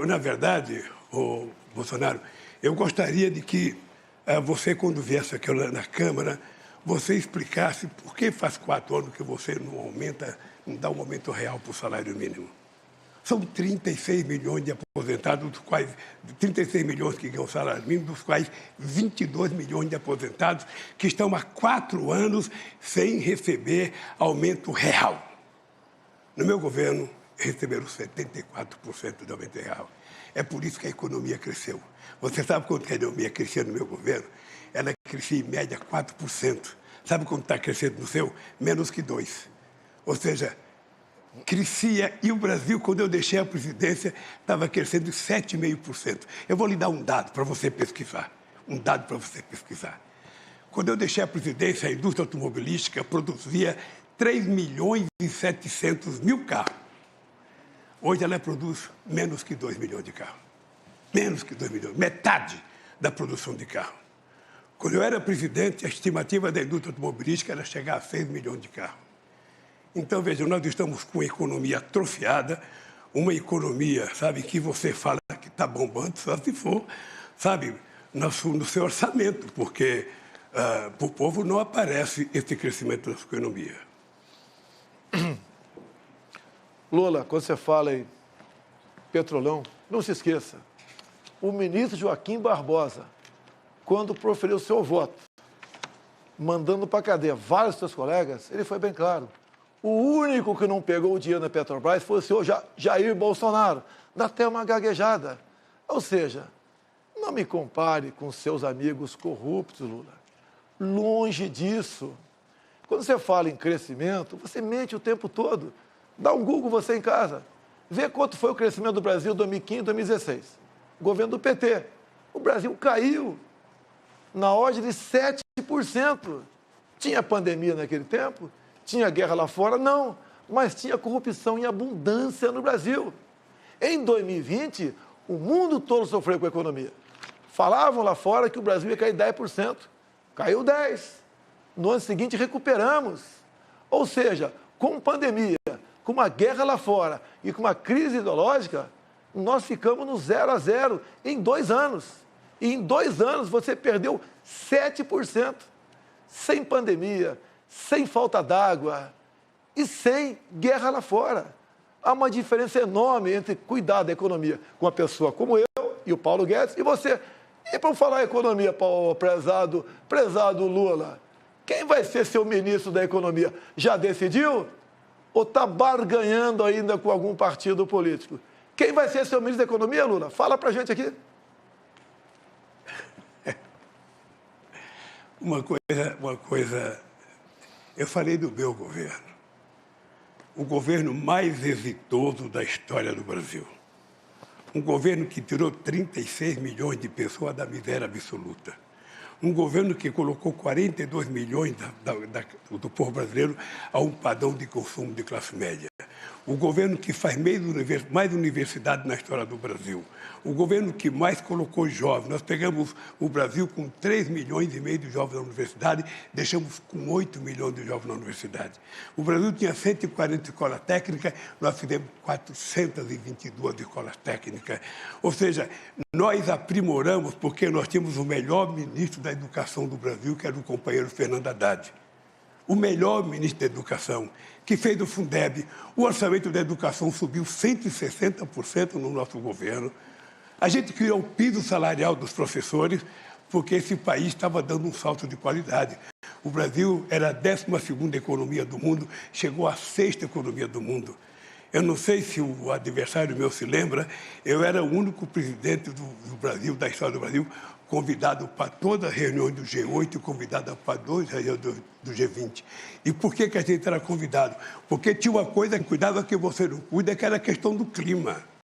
Na verdade, o Bolsonaro, eu gostaria de que você, quando viesse aqui na Câmara, você explicasse por que faz 4 anos que você não dá um aumento real para o salário mínimo. São 36 milhões de aposentados, dos quais 36 milhões que ganham salário mínimo, dos quais 22 milhões de aposentados que estão há 4 anos sem receber aumento real. No meu governo, receberam 74% do aumento real. É por isso que a economia cresceu. Você sabe quanto que a economia crescia no meu governo? Ela crescia em média 4%. Sabe quanto está crescendo no seu? Menos que 2%. Ou seja, crescia, e o Brasil, quando eu deixei a presidência, estava crescendo 7,5%. Eu vou lhe dar um dado para você pesquisar. Quando eu deixei a presidência, a indústria automobilística produzia 3 milhões e 700 mil carros. Hoje ela produz menos que 2 milhões de carros. Menos que 2 milhões, metade da produção de carro. Quando eu era presidente, a estimativa da indústria automobilística era chegar a 6 milhões de carros. Então, veja, nós estamos com uma economia atrofiada, uma economia, sabe, que você fala que está bombando, só se for, sabe, no seu orçamento, porque para o povo não aparece esse crescimento da economia. Lula, quando você fala em Petrolão, não se esqueça, o ministro Joaquim Barbosa, quando proferiu o seu voto, mandando para a cadeia vários dos seus colegas, ele foi bem claro. O único que não pegou o dinheiro da Petrobras foi o senhor Jair Bolsonaro. Dá até uma gaguejada. Ou seja, não me compare com seus amigos corruptos, Lula. Longe disso. Quando você fala em crescimento, você mente o tempo todo. Dá um Google você em casa. Vê quanto foi o crescimento do Brasil em 2015 e 2016. Governo do PT. O Brasil caiu na ordem de 7%. Tinha pandemia naquele tempo? Tinha guerra lá fora? Não. Mas tinha corrupção em abundância no Brasil. Em 2020, o mundo todo sofreu com a economia. Falavam lá fora que o Brasil ia cair 10%. Caiu 10%. No ano seguinte, recuperamos. Ou seja, com pandemia, com uma guerra lá fora e com uma crise ideológica, nós ficamos no 0 a 0 em 2 anos. E em 2 anos você perdeu 7%. Sem pandemia, sem falta d'água e sem guerra lá fora. Há uma diferença enorme entre cuidar da economia com uma pessoa como eu e o Paulo Guedes e você. E para falar economia, prezado Lula, quem vai ser seu ministro da economia? Já decidiu? Ou está barganhando ainda com algum partido político? Quem vai ser seu ministro da economia, Lula? Fala para a gente aqui. Uma coisa, eu falei do meu governo, o governo mais exitoso da história do Brasil. Um governo que tirou 36 milhões de pessoas da miséria absoluta. Um governo que colocou 42 milhões do povo brasileiro a um padrão de consumo de classe média. O governo que faz mais universidade na história do Brasil. O governo que mais colocou jovens. Nós pegamos o Brasil com 3 milhões e meio de jovens na universidade, deixamos com 8 milhões de jovens na universidade. O Brasil tinha 140 escolas técnicas, nós fizemos 422 escolas técnicas. Ou seja, nós aprimoramos porque nós tínhamos o melhor ministro da educação do Brasil, que era o companheiro Fernando Haddad. O melhor ministro da Educação, que fez do Fundeb. O orçamento da educação subiu 160% no nosso governo. A gente criou o piso salarial dos professores, porque esse país estava dando um salto de qualidade. O Brasil era a 12ª economia do mundo, chegou à 6ª economia do mundo. Eu não sei se o adversário meu se lembra, eu era o único presidente do Brasil, da história do Brasil, convidado para todas as reuniões do G8 e convidado para 2 reuniões do G20. E por que a gente era convidado? Porque tinha uma coisa que cuidava que você não cuida, que era a questão do clima.